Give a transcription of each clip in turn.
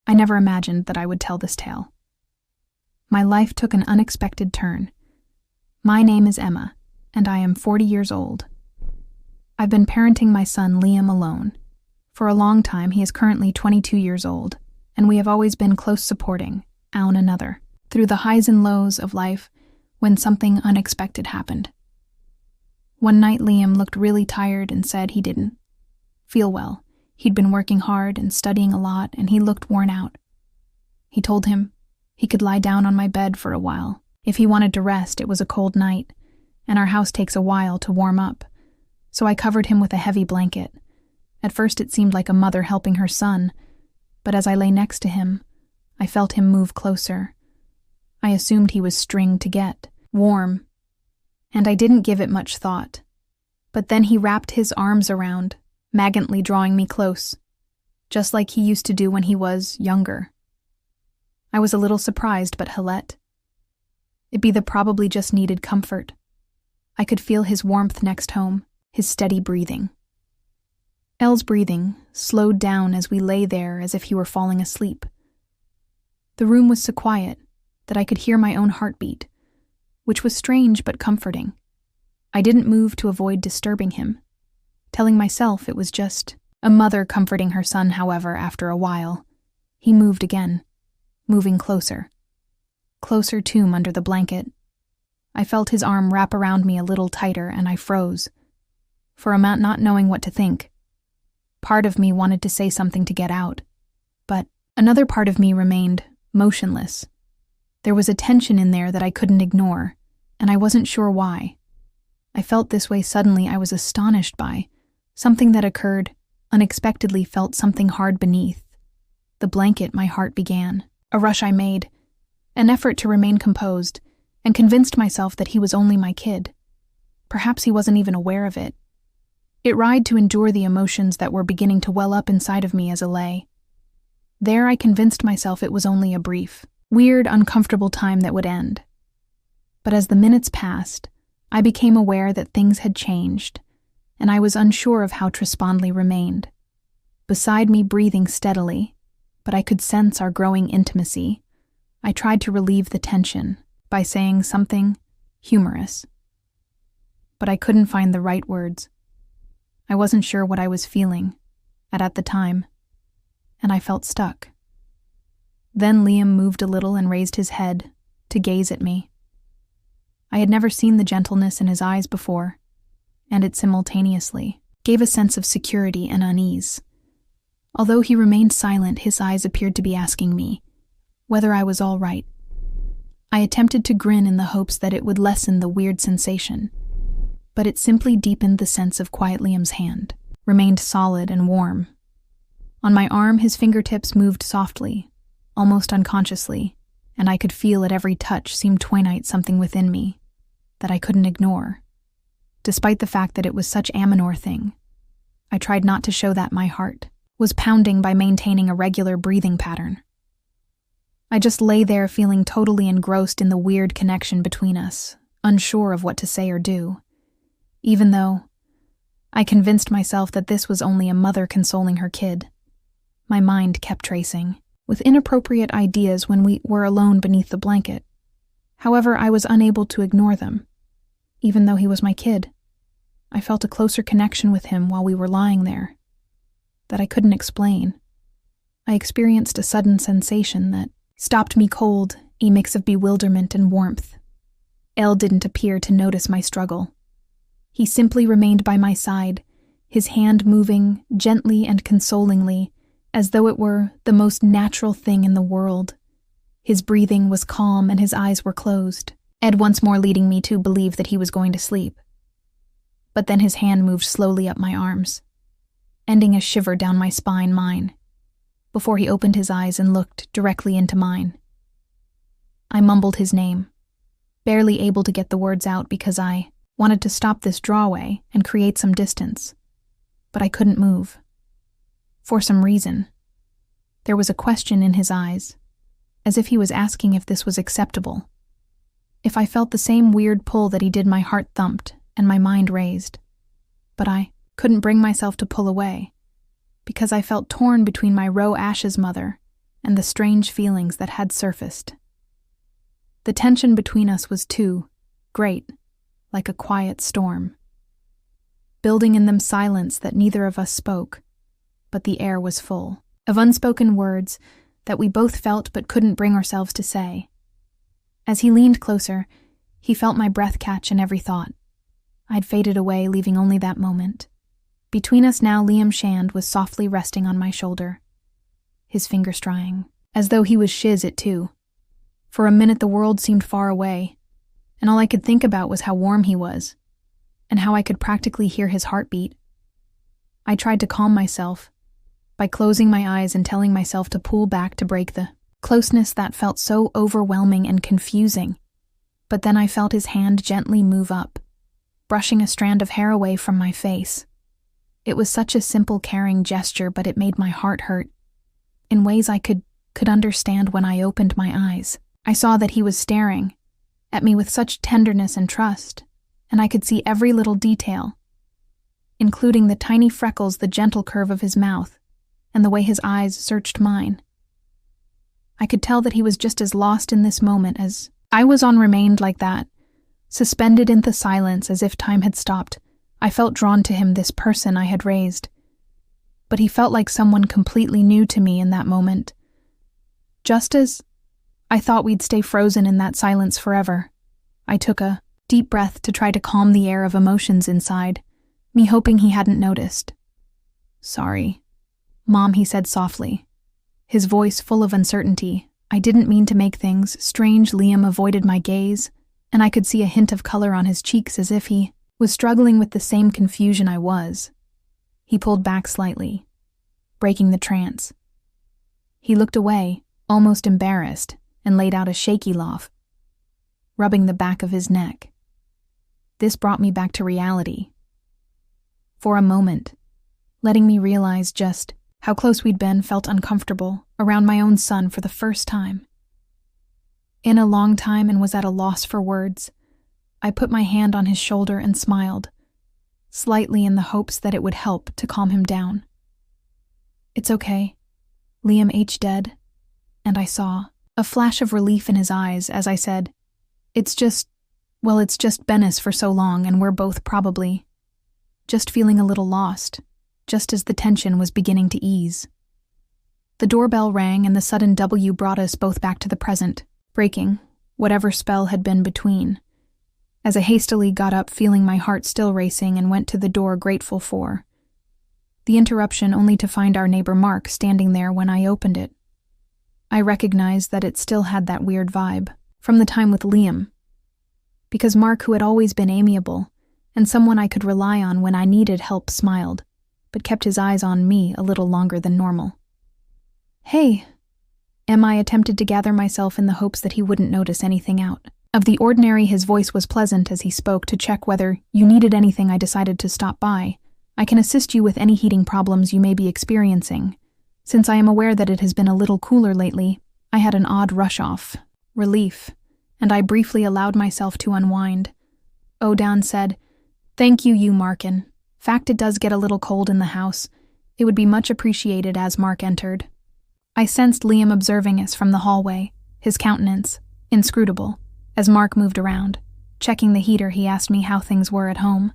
I never imagined that I would tell this tale. My life took an unexpected turn. My name is Emma, and I am 40 years old. I've been parenting my son Liam alone. For a long time, he is currently 22 years old, and we have always been close supporting one another through the highs and lows of life when something unexpected happened. One night, Liam looked really tired and said he didn't feel well. He'd been working hard and studying a lot, and he looked worn out. He told him he could lie down on my bed for a while. If he wanted to rest, it was a cold night, and our house takes a while to warm up, so I covered him with a heavy blanket. At first it seemed like a mother helping her son, but as I lay next to him, I felt him move closer. I assumed he was stringed to get warm, and I didn't give it much thought. But then he wrapped his arms around, magently drawing me close, just like he used to do when he was younger. I was a little surprised, but Hillette. It'd be the probably just needed comfort. I could feel his warmth next home, his steady breathing. Elle's breathing slowed down as we lay there as if he were falling asleep. The room was so quiet that I could hear my own heartbeat, which was strange but comforting. I didn't move to avoid disturbing him, telling myself it was just a mother comforting her son. However, after a while, he moved again, moving closer to him under the blanket. I felt his arm wrap around me a little tighter, and I froze. For a moment, not knowing what to think. Part of me wanted to say something to get out, but another part of me remained motionless. There was a tension in there that I couldn't ignore, and I wasn't sure why. I felt this way suddenly. I was astonished by something that occurred, unexpectedly felt something hard beneath the blanket. My heart began a rush. I made an effort to remain composed and convinced myself that he was only my kid. Perhaps he wasn't even aware of it. It tried to endure the emotions that were beginning to well up inside of me as I lay. There I convinced myself it was only a brief, weird, uncomfortable time that would end. But as the minutes passed, I became aware that things had changed, and I was unsure of how Trispondly remained. Beside me, breathing steadily, but I could sense our growing intimacy. I tried to relieve the tension by saying something humorous. But I couldn't find the right words. I wasn't sure what I was feeling at the time, and I felt stuck. Then Liam moved a little and raised his head to gaze at me. I had never seen the gentleness in his eyes before, and it simultaneously gave a sense of security and unease. Although he remained silent, his eyes appeared to be asking me whether I was all right. I attempted to grin in the hopes that it would lessen the weird sensation, but it simply deepened the sense of quiet. Liam's hand remained solid and warm. On my arm, his fingertips moved softly, almost unconsciously, and I could feel at every touch seemed to ignite something within me that I couldn't ignore. Despite the fact that it was such a minor thing, I tried not to show that my heart was pounding by maintaining a regular breathing pattern. I just lay there feeling totally engrossed in the weird connection between us, unsure of what to say or do, even though I convinced myself that this was only a mother consoling her kid. My mind kept tracing with inappropriate ideas when we were alone beneath the blanket. However, I was unable to ignore them. Even though he was my kid, I felt a closer connection with him while we were lying there that I couldn't explain. I experienced a sudden sensation that stopped me cold, a mix of bewilderment and warmth. Elle didn't appear to notice my struggle. He simply remained by my side, his hand moving gently and consolingly, as though it were the most natural thing in the world. His breathing was calm and his eyes were closed, Ed once more leading me to believe that he was going to sleep. But then his hand moved slowly up my arms, ending a shiver down my spine, mine, before he opened his eyes and looked directly into mine. I mumbled his name, barely able to get the words out because I wanted to stop this drawaway and create some distance, but I couldn't move. For some reason, there was a question in his eyes, as if he was asking if this was acceptable. If I felt the same weird pull that he did, my heart thumped and my mind raced. But I couldn't bring myself to pull away, because I felt torn between my Roe Ash's mother and the strange feelings that had surfaced. The tension between us was too great, like a quiet storm, building in them silence that neither of us spoke, but the air was full of unspoken words that we both felt but couldn't bring ourselves to say. As he leaned closer, he felt my breath catch in every thought. I'd faded away, leaving only that moment. Between us now, Liam Shand was softly resting on my shoulder, his fingers drying, as though he was shiz it too. For a minute the world seemed far away, and all I could think about was how warm he was, and how I could practically hear his heartbeat. I tried to calm myself by closing my eyes and telling myself to pull back to break the closeness that felt so overwhelming and confusing. But then I felt his hand gently move up, brushing a strand of hair away from my face. It was such a simple, caring gesture, but it made my heart hurt in ways I could understand. When I opened my eyes, I saw that he was staring at me with such tenderness and trust, and I could see every little detail, including the tiny freckles, the gentle curve of his mouth, and the way his eyes searched mine. I could tell that he was just as lost in this moment as I was on. Remained like that, suspended in the silence as if time had stopped. I felt drawn to him, this person I had raised. But he felt like someone completely new to me in that moment. Just as I thought we'd stay frozen in that silence forever. I took a deep breath to try to calm the air of emotions inside, me hoping he hadn't noticed. "Sorry, Mom," he said softly, his voice full of uncertainty. "I didn't mean to make things strange." Liam avoided my gaze, and I could see a hint of color on his cheeks, as if he was struggling with the same confusion I was. He pulled back slightly, breaking the trance. He looked away, almost embarrassed, and laid out a shaky laugh, rubbing the back of his neck. This brought me back to reality. For a moment, letting me realize just how close we'd been, felt uncomfortable around my own son for the first time in a long time, and was at a loss for words. I put my hand on his shoulder and smiled, slightly, in the hopes that it would help to calm him down. "It's okay. Liam H. dead." And I saw a flash of relief in his eyes as I said, it's just been us for so long, and we're both probably just feeling a little lost," just as the tension was beginning to ease. The doorbell rang, and the sudden W brought us both back to the present, breaking whatever spell had been between. As I hastily got up, feeling my heart still racing, and went to the door, grateful for the interruption, only to find our neighbor Mark standing there when I opened it. I recognized that it still had that weird vibe from the time with Liam, because Mark, who had always been amiable and someone I could rely on when I needed help, smiled, but kept his eyes on me a little longer than normal. "Hey," I attempted to gather myself in the hopes that he wouldn't notice anything out of the ordinary. His voice was pleasant as he spoke. "To check whether you needed anything, I decided to stop by. I can assist you with any heating problems you may be experiencing. Since I am aware that it has been a little cooler lately, I had an odd rush of relief, and I briefly allowed myself to unwind." Odan said, "Thank you, Markin. Fact, it does get a little cold in the house. It would be much appreciated." As Mark entered, I sensed Liam observing us from the hallway, his countenance inscrutable. As Mark moved around, checking the heater, he asked me how things were at home.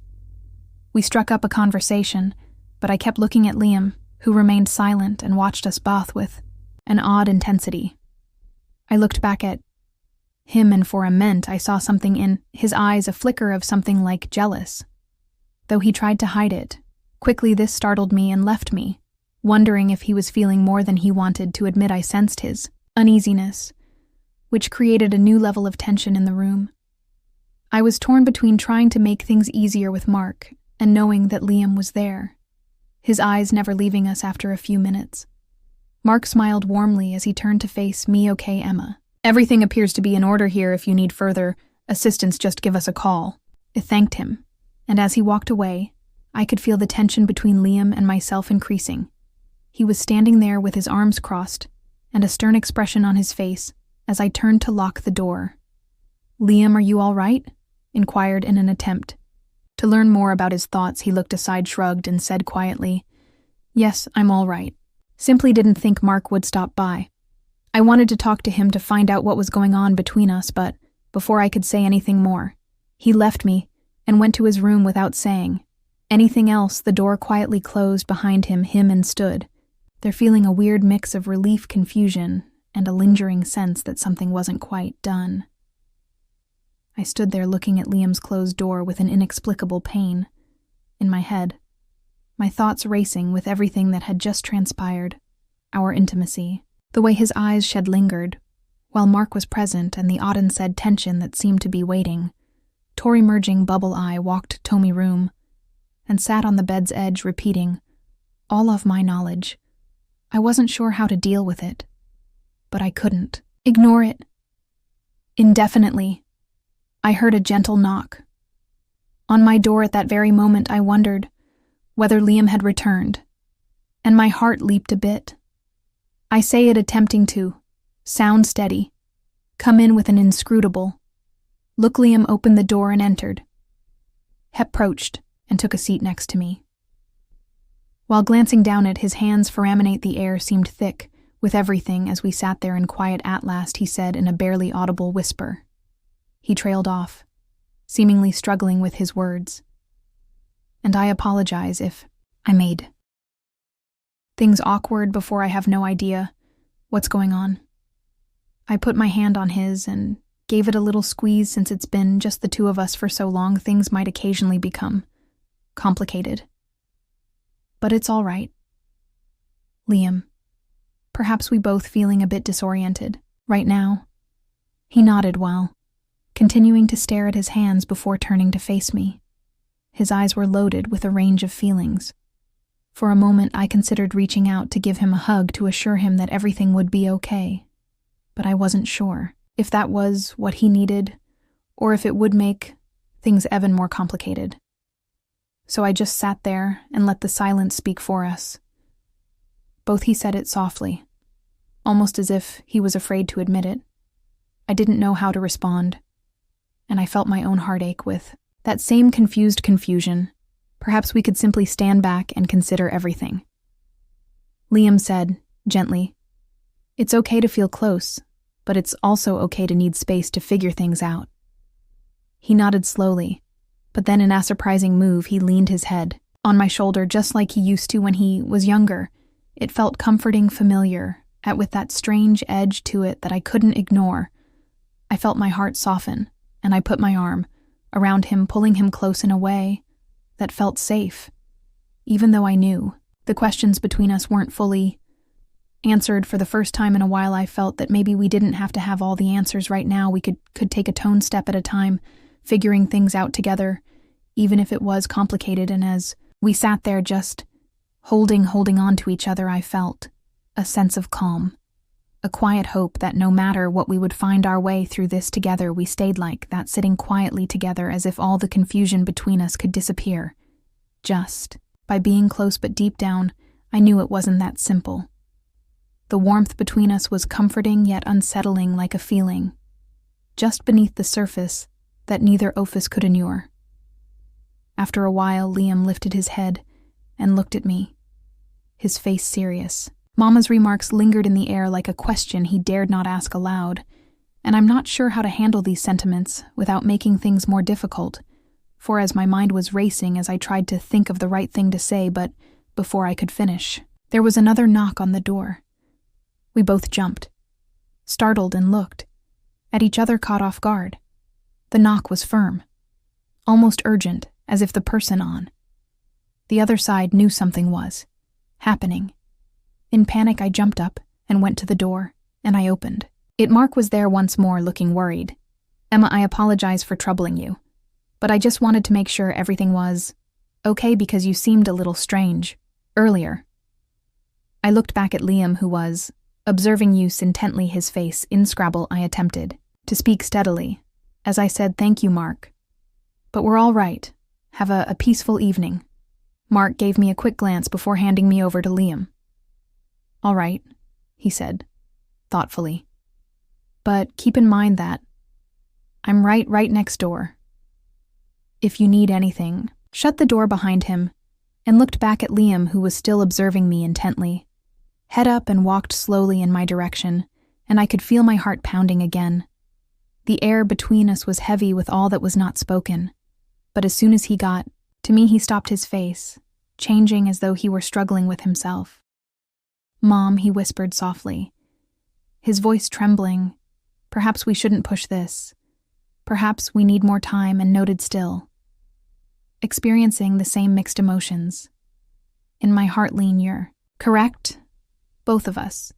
We struck up a conversation, but I kept looking at Liam, who remained silent and watched us both with an odd intensity. I looked back at him, and for a moment I saw something in his eyes, a flicker of something like jealous, though he tried to hide it. Quickly this startled me and left me, wondering if he was feeling more than he wanted to admit. I sensed his uneasiness, which created a new level of tension in the room. I was torn between trying to make things easier with Mark and knowing that Liam was there, his eyes never leaving us after a few minutes. Mark smiled warmly as he turned to face me. "Okay, Emma. Everything appears to be in order here. If you need further assistance, just give us a call." I thanked him, and as he walked away, I could feel the tension between Liam and myself increasing. He was standing there with his arms crossed and a stern expression on his face as I turned to lock the door. "Liam, are you all right?" inquired in an attempt to learn more about his thoughts. He looked aside, shrugged, and said quietly, "Yes, I'm all right. Simply didn't think Mark would stop by." I wanted to talk to him to find out what was going on between us, but before I could say anything more, he left me and went to his room without saying anything else. The door quietly closed behind him and stood, there feeling a weird mix of relief, confusion, and a lingering sense that something wasn't quite done. I stood there looking at Liam's closed door with an inexplicable pain in my head, my thoughts racing with everything that had just transpired, our intimacy, the way his eyes shed lingered, while Mark was present, and the odd and said tension that seemed to be waiting. Tori, merging bubble eye, walked Tomi room and sat on the bed's edge repeating all of my knowledge. I wasn't sure how to deal with it, but I couldn't ignore it. Indefinitely, I heard a gentle knock on my door. At that very moment, I wondered whether Liam had returned, and my heart leaped a bit. I say it attempting to sound steady, come in with an inscrutable look. Liam opened the door and entered. He approached and took a seat next to me. While glancing down it, his hands foraminate the air seemed thick with everything. As we sat there in quiet, at last he said in a barely audible whisper. He trailed off, seemingly struggling with his words. And I apologize if I made things awkward before. I have no idea what's going on. I put my hand on his and gave it a little squeeze. Since it's been just the two of us for so long, things might occasionally become complicated. But it's all right. Liam, perhaps we both feeling a bit disoriented right now. He nodded while continuing to stare at his hands before turning to face me. His eyes were loaded with a range of feelings. For a moment, I considered reaching out to give him a hug to assure him that everything would be okay. But I wasn't sure if that was what he needed, or if it would make things even more complicated. So I just sat there and let the silence speak for us. Both he said it softly, almost as if he was afraid to admit it. I didn't know how to respond, and I felt my own heart ache with that same confused confusion. Perhaps we could simply stand back and consider everything. Liam said, gently, "It's okay to feel close, but it's also okay to need space to figure things out." He nodded slowly, but then in a surprising move, he leaned his head on my shoulder just like he used to when he was younger. It felt comforting, familiar, with that strange edge to it that I couldn't ignore. I felt my heart soften, and I put my arm around him, pulling him close in a way that felt safe, even though I knew the questions between us weren't fully answered. For the first time in a while, I felt that maybe we didn't have to have all the answers right now. We could take a tone step at a time, figuring things out together, even if it was complicated. And as we sat there just holding on to each other, I felt a sense of calm, a quiet hope that no matter what, we would find our way through this together. We stayed like that, sitting quietly together, as if all the confusion between us could disappear just by being close. But deep down, I knew it wasn't that simple. The warmth between us was comforting yet unsettling, like a feeling just beneath the surface that neither of us could endure. After a while, Liam lifted his head and looked at me, his face serious. Mama's remarks lingered in the air like a question he dared not ask aloud, and I'm not sure how to handle these sentiments without making things more difficult, for as my mind was racing as I tried to think of the right thing to say, but before I could finish, there was another knock on the door. We both jumped, startled, and looked at each other, caught off guard. The knock was firm, almost urgent, as if the person on the other side knew something was happening. In panic, I jumped up and went to the door, and I opened it. Mark was there once more, looking worried. "Emma, I apologize for troubling you, but I just wanted to make sure everything was okay because you seemed a little strange earlier." I looked back at Liam, who was observing us intently, his face in Scrabble. I attempted to speak steadily as I said, "Thank you, Mark. But we're all right. Have a peaceful evening." Mark gave me a quick glance before handing me over to Liam. "All right," he said, thoughtfully. "But keep in mind that I'm right next door. If you need anything." Shut the door behind him and looked back at Liam, who was still observing me intently. Head up, and walked slowly in my direction, and I could feel my heart pounding again. The air between us was heavy with all that was not spoken. But as soon as he got to me, he stopped his face, changing as though he were struggling with himself. "Mom," he whispered softly, his voice trembling, "perhaps we shouldn't push this. Perhaps we need more time," and noted still, experiencing the same mixed emotions. In my heart, you're correct. Both of us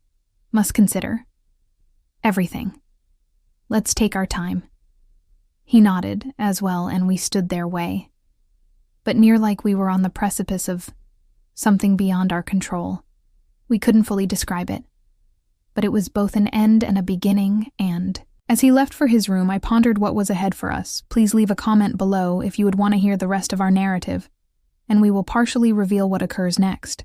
must consider everything. Let's take our time. He nodded as well, and we stood their way, but near like we were on the precipice of something beyond our control. We couldn't fully describe it, but it was both an end and a beginning, and as he left for his room, I pondered what was ahead for us. Please leave a comment below if you would want to hear the rest of our narrative, and we will partially reveal what occurs next.